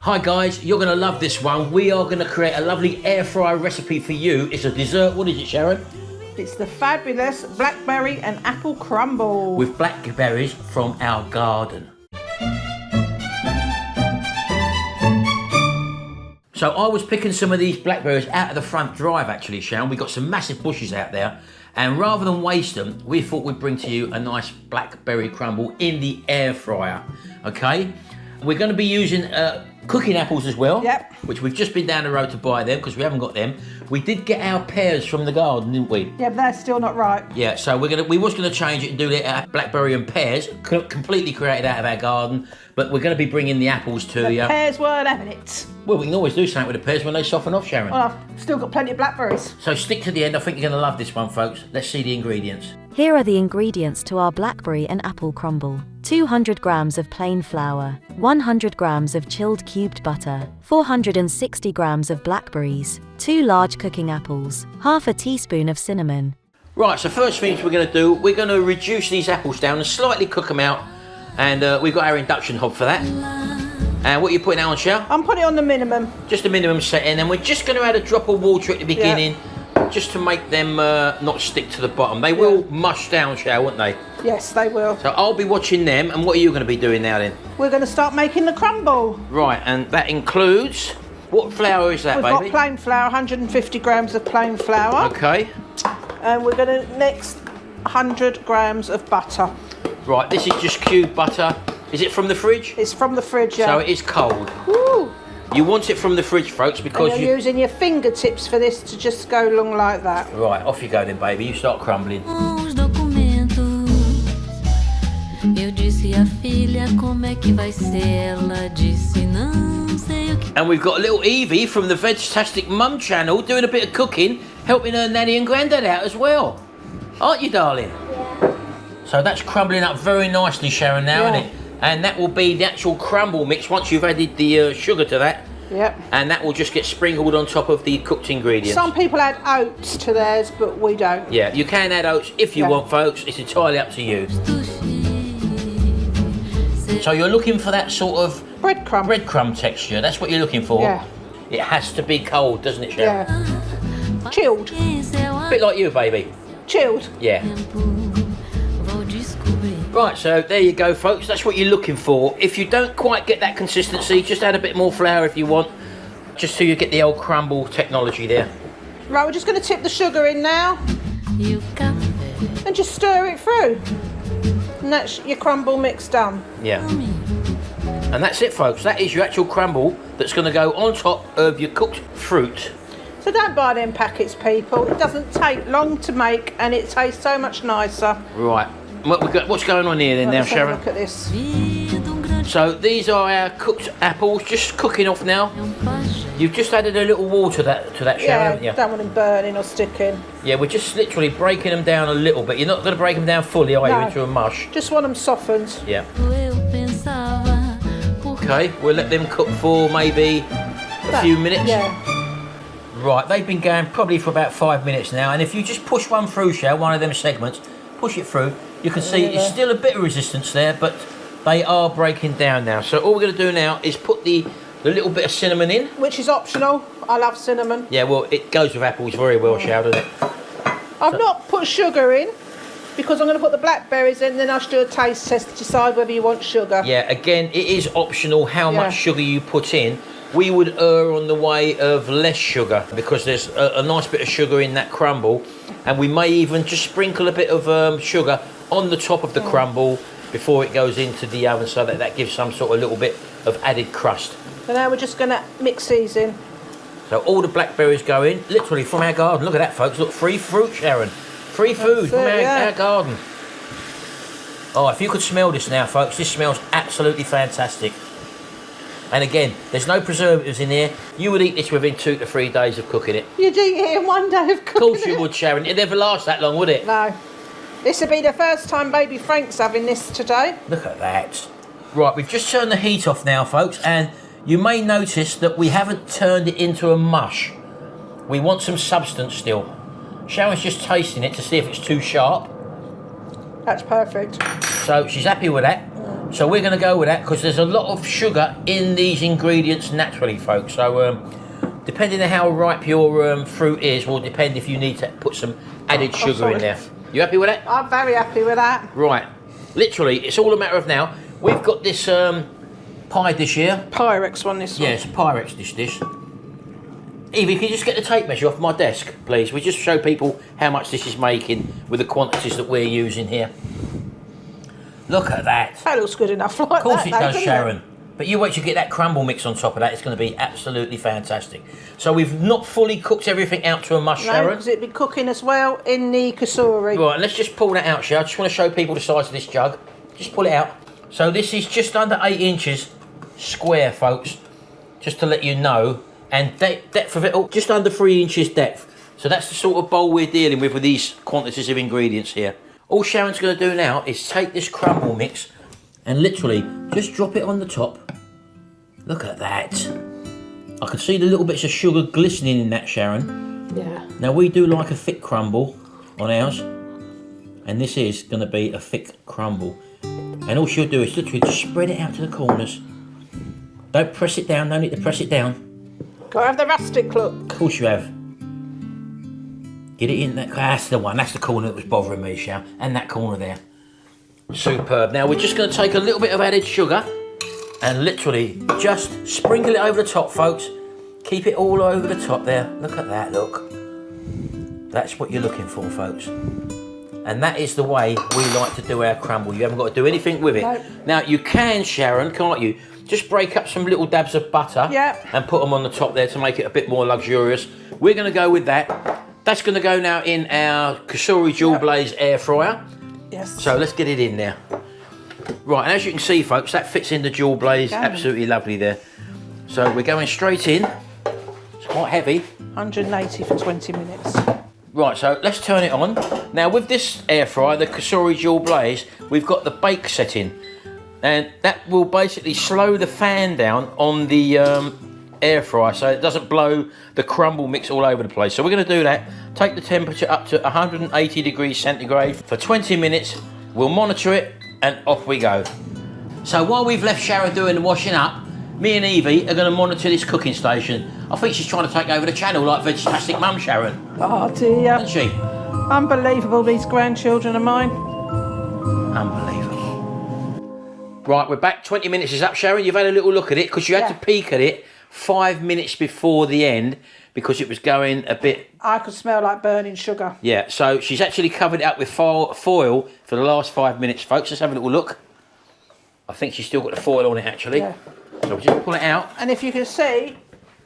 Hi guys, you're going to love this one. We are going to create a lovely air fryer recipe for you. It's a dessert. What is it, Sharon? It's the fabulous blackberry and apple crumble. With blackberries from our garden. So I was picking some of these blackberries out of the front drive actually, Sharon. We've got some massive bushes out there. And rather than waste them, we thought we'd bring to you a nice blackberry crumble in the air fryer, okay? We're going to be using cooking apples as well, yep. Which we've just been down the road to buy them because we haven't got them. We did get our pears from the garden, didn't we? Yeah, but they're still not ripe. Yeah, so we was going to change it and do the blackberry and pears, completely created out of our garden, but we're going to be bringing the apples to you. The pears weren't having it. Well, we can always do something with the pears when they soften off, Sharon. Well, I've still got plenty of blackberries. So stick to the end. I think you're going to love this one, folks. Let's see the ingredients. Here are the ingredients to our blackberry and apple crumble. 200 grams of plain flour, 100 grams of chilled cubed butter, 460 grams of blackberries, 2 large cooking apples, half a teaspoon of cinnamon. Right, so first things we're going to do, we're going to reduce these apples down and slightly cook them out. And we've got our induction hob for that. And what are you putting that on, Shell? I'm putting it on the minimum. Just a minimum setting, and we're just going to add a drop of water at the beginning, just to make them not stick to the bottom. They will mush down, Shell, won't they? Yes, they will. So I'll be watching them, and what are you going to be doing now then? We're going to start making the crumble. Right, and that includes, what flour is that, We've baby? got plain flour, 150 grams of plain flour. Okay. And we're going to next 100 grams of butter. Right, this is just cubed butter. Is it from the fridge? It's from the fridge, yeah. So it is cold. Woo! You want it from the fridge, folks, because and you're using your fingertips for this to just go along like that. Right, off you go then, baby. You start crumbling. And we've got little Evie from the Vegetastic Mum channel doing a bit of cooking, helping her nanny and granddad out as well. Aren't you, darling? Yeah. So that's crumbling up very nicely, Sharon, now, isn't it? And that will be the actual crumble mix once you've added the sugar to that. Yep. And that will just get sprinkled on top of the cooked ingredients. Some people add oats to theirs, but we don't. Yeah, you can add oats if you want, folks. It's entirely up to you. So you're looking for that sort of breadcrumb texture. That's what you're looking for. Yeah. It has to be cold, doesn't it, Sharon? Yeah. Chilled. A bit like you, baby. Chilled. Yeah. Right, so there you go, folks. That's what you're looking for. If you don't quite get that consistency, just add a bit more flour if you want, just so you get the old crumble technology there. Right, we're just going to tip the sugar in now and just stir it through. And that's your crumble mix done. Yeah. And that's it, folks. That is your actual crumble that's going to go on top of your cooked fruit. So don't buy them packets, people. It doesn't take long to make and it tastes so much nicer. Right. What's going on here then now, Sharon? Look at this. So these are our cooked apples, just cooking off now. You've just added a little water to that, Sharon, haven't you? Don't want them burning or sticking. Yeah, we're just literally breaking them down a little bit. You're not going to break them down fully, are you, into a mush? Just want them softened. Yeah. Okay, we'll let them cook for maybe a few minutes. Yeah. Right, they've been going probably for about 5 minutes now, and if you just push one through, Shell, one of them segments, push it through, you can see it's still a bit of resistance there, but they are breaking down now. So all we're going to do now is put the little bit of cinnamon in. Which is optional. I love cinnamon. Yeah, well, it goes with apples very well, Shell, doesn't it? I've not put sugar in because I'm going to put the blackberries in, then I'll do a taste test to decide whether you want sugar. Yeah, again, it is optional how much sugar you put in. We would err on the way of less sugar because there's a nice bit of sugar in that crumble, and we may even just sprinkle a bit of sugar on the top of the crumble before it goes into the oven, so that gives some sort of little bit of added crust. So now we're just going to mix these in. So all the blackberries go in, literally from our garden. Look at that, folks. Look, free fruit, Sharon. Free food from our garden. Oh, if you could smell this now, folks, this smells absolutely fantastic. And again, there's no preservatives in here. You would eat this within 2 to 3 days of cooking it. You'd eat it in 1 day of cooking it? Of course you would, Sharon. It'd never last that long, would it? No. This would be the first time baby Frank's having this today. Look at that. Right, we've just turned the heat off now, folks, and you may notice that we haven't turned it into a mush. We want some substance still. Sharon's just tasting it to see if it's too sharp. That's perfect. So she's happy with that. So we're going to go with that because there's a lot of sugar in these ingredients naturally, folks. So depending on how ripe your fruit is will depend if you need to put some added sugar in there. You happy with that? I'm very happy with that. Right. Literally, it's all a matter of now. We've got this pie dish here. Pyrex one, this one. Yeah, it's a Pyrex dish. Evie, can you just get the tape measure off my desk, please? We just show people how much this is making with the quantities that we're using here. Look at that. That looks good enough like that. Of course it does, doesn't Sharon. But you wait till you get that crumble mix on top of that. It's going to be absolutely fantastic. So we've not fully cooked everything out to a mush, Sharon. because it'd be cooking as well in the Cosori. Right, let's just pull that out, Sharon. I just want to show people the size of this jug. Just pull it out. So this is just under 8 inches square, folks. Just to let you know. And depth of it, just under 3 inches depth. So that's the sort of bowl we're dealing with these quantities of ingredients here. All Sharon's going to do now is take this crumble mix and literally just drop it on the top. Look at that. I can see the little bits of sugar glistening in that, Sharon. Yeah. Now we do like a thick crumble on ours. And this is going to be a thick crumble. And all she'll do is literally just spread it out to the corners. Don't press it down, no need to press it down. Got to have the rustic look. Of course you have. Get it in that. That's the one. That's the corner that was bothering me, Sharon. And that corner there. Superb. Now we're just going to take a little bit of added sugar and literally just sprinkle it over the top, folks. Keep it all over the top there. Look at that, look. That's what you're looking for, folks. And that is the way we like to do our crumble. You haven't got to do anything with it. No. Now you can, Sharon, can't you? Just break up some little dabs of butter and put them on the top there to make it a bit more luxurious. We're going to go with that. That's going to go now in our Cosori dual blaze air fryer. Yes. So let's get it in there. Right, and as you can see, folks, that fits in the dual blaze absolutely lovely there. So we're going straight in. It's quite heavy. 180 for 20 minutes. Right, so let's turn it on. Now with this air fryer, the Cosori dual blaze, we've got the bake setting. And that will basically slow the fan down on the air fryer so it doesn't blow the crumble mix all over the place. So we're going to do that. Take the temperature up to 180 degrees centigrade for 20 minutes. We'll monitor it and off we go. So while we've left Sharon doing the washing up, me and Evie are going to monitor this cooking station. I think she's trying to take over the channel like Vegetastic Mum, Sharon. Oh dear. Isn't she? Unbelievable, these grandchildren of mine. Unbelievable. Right, we're back. 20 minutes is up, Sharon. You've had a little look at it because you had to peek at it 5 minutes before the end because it was going a bit... I could smell like burning sugar. Yeah, so she's actually covered it up with foil for the last 5 minutes, folks. Let's have a little look. I think she's still got the foil on it, actually. Yeah. So we'll just pull it out. And if you can see,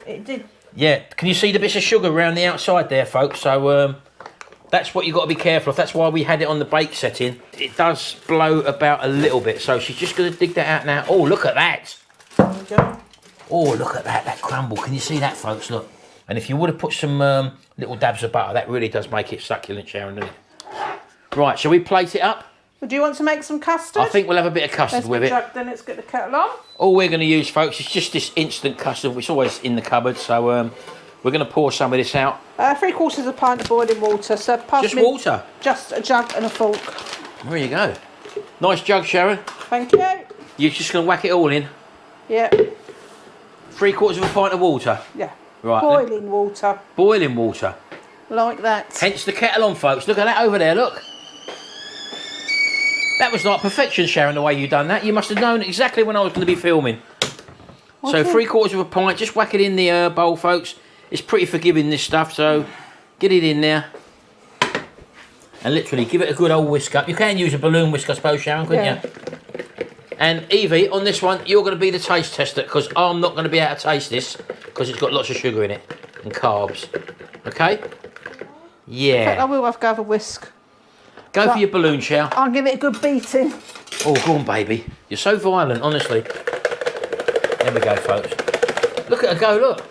it did... Yeah, can you see the bits of sugar around the outside there, folks? So that's what you've got to be careful of. That's why we had it on the bake setting. It does blow about a little bit. So she's just going to dig that out now. Oh, look at that. There we go. Oh, look at that crumble. Can you see that, folks? Look. And if you would have put some little dabs of butter, that really does make it succulent, Sharon, doesn't it? Right, shall we plate it up? Well, do you want to make some custard? I think we'll have a bit of custard with it. Then let's get the kettle on. All we're going to use, folks, is just this instant custard, which is always in the cupboard. So we're going to pour some of this out. 3/4 of a pint of boiling water. So pass just me water? Just a jug and a fork. There you go. Nice jug, Sharon. Thank you. You're just going to whack it all in? Yeah. 3/4 of a pint of water? Yeah. Right. Boiling water. Boiling water. Like that. Hence the kettle on, folks. Look at that over there, look. That was like perfection, Sharon, the way you done that. You must have known exactly when I was going to be filming. So 3/4 of a pint, just whack it in the bowl, folks. It's pretty forgiving, this stuff, so get it in there. And literally give it a good old whisk up. You can use a balloon whisk, I suppose, Sharon, couldn't you? And Evie, on this one, you're going to be the taste tester because I'm not going to be able to taste this because it's got lots of sugar in it and carbs. Okay? Yeah. I will have to have a whisk. Go for your balloon, Chow. I'll give it a good beating. Oh, go on, baby. You're so violent, honestly. There we go, folks. Look at her go, look.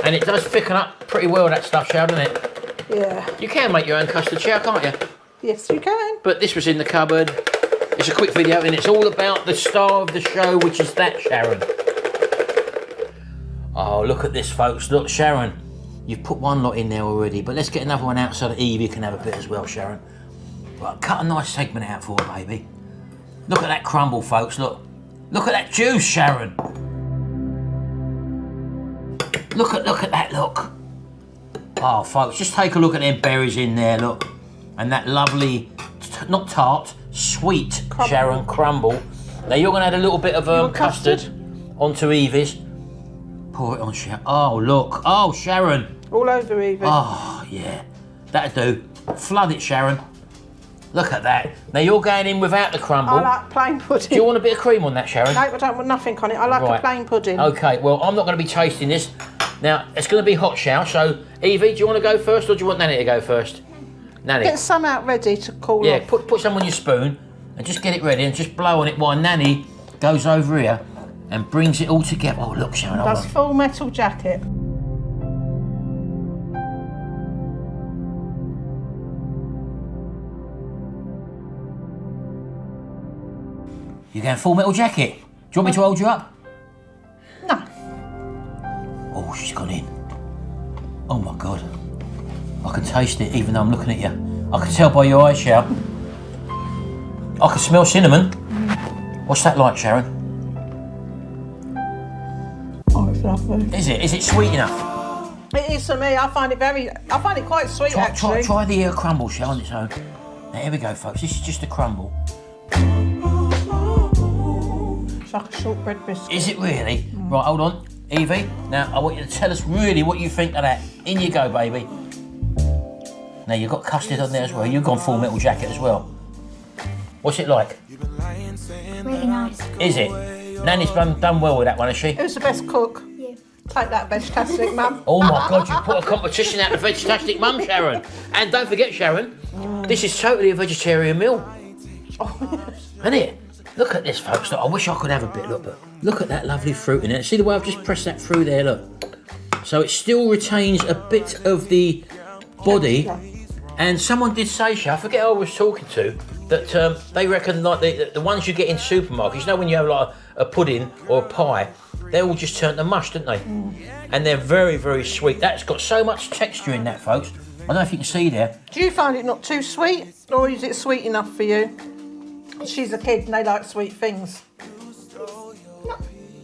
And it does thicken up pretty well, that stuff, Chow, doesn't it? Yeah. You can make your own custard, Chow, can't you? Yes, you can. But this was in the cupboard. It's a quick video, and it's all about the star of the show, which is that, Sharon. Oh, look at this, folks. Look, Sharon. You've put one lot in there already, but let's get another one out so that Evie can have a bit as well, Sharon. Right, cut a nice segment out for her, baby. Look at that crumble, folks, look. Look at that juice, Sharon. Look at that, look. Oh, folks, just take a look at them berries in there, look. And that lovely, not tart, sweet crumble. Sharon crumble. Now you're going to add a little bit of custard onto Evie's. Pour it on, Sharon. Oh, look. Oh, Sharon. All over Evie. Oh, yeah. That'll do. Flood it, Sharon. Look at that. Now you're going in without the crumble. I like plain pudding. Do you want a bit of cream on that, Sharon? No, I don't want nothing on it. I like a plain pudding. Okay, well, I'm not going to be tasting this. Now, it's going to be hot shower, so Evie, do you want to go first or do you want Nanny to go first? Nanny. Get some out ready to cool off. Yeah, put some on your spoon and just get it ready and just blow on it while Nanny goes over here and brings it all together. Oh, look, Sharon. That's Full Metal Jacket. You going Full Metal Jacket? Do you want me to hold you up? No. Oh, she's gone in. Oh my God. I can taste it even though I'm looking at you. I can tell by your eyes, Sharon. I can smell cinnamon. What's that like, Sharon? Oh, it's lovely. Is it? Is it sweet enough? It is for me. I find it quite sweet, actually. Try the crumble, Sharon, on its own. Now, here we go, folks. This is just a crumble. It's like a shortbread biscuit. Is it really? Right, hold on. Evie, now I want you to tell us really what you think of that. In you go, baby. Now, you've got custard on there as well. You've gone Full Metal Jacket as well. What's it like? Really nice. Is it? Nanny's done well with that one, has she? Who's the best cook? You. Take that, Vegetastic Mum. Oh my God, you put a competition out of Vegetastic Mum, Sharon. And don't forget, Sharon, this is totally a vegetarian meal. Isn't it? Look at this, folks. Look, I wish I could have a bit. Look at that lovely fruit in it. See the way I've just pressed that through there, look. So it still retains a bit of the body. And someone did say, I forget who I was talking to, that they reckon like the ones you get in supermarkets, you know when you have like a pudding or a pie, they all just turn to mush, don't they? And they're very, very sweet. That's got so much texture in that, folks. I don't know if you can see there. Do you find it not too sweet, or is it sweet enough for you? She's a kid and they like sweet things. Not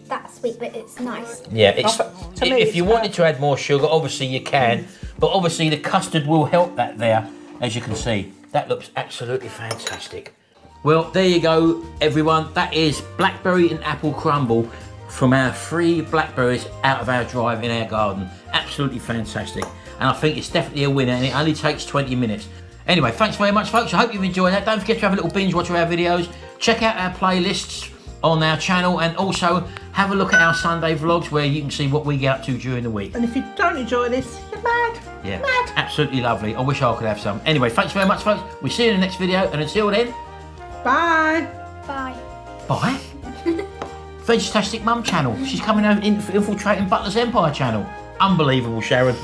that sweet, but it's nice. Yeah, it's, to me, if you wanted to add more sugar, obviously you can, but obviously the custard will help that there, as you can see. That looks absolutely fantastic. Well, there you go, everyone. That is blackberry and apple crumble from our 3 blackberries out of our drive in our garden. Absolutely fantastic. And I think it's definitely a winner, and it only takes 20 minutes. Anyway, thanks very much, folks. I hope you've enjoyed that. Don't forget to have a little binge watch of our videos. Check out our playlists on our channel, and also have a look at our Sunday vlogs where you can see what we get up to during the week. And if you don't enjoy this, you're mad. Yeah, mad. Absolutely lovely. I wish I could have some. Anyway, thanks very much, folks. We'll see you in the next video, and until then, bye. Bye. bye. Vegetastic Mum channel. She's coming over infiltrating Butler's Empire channel. Unbelievable, Sharon.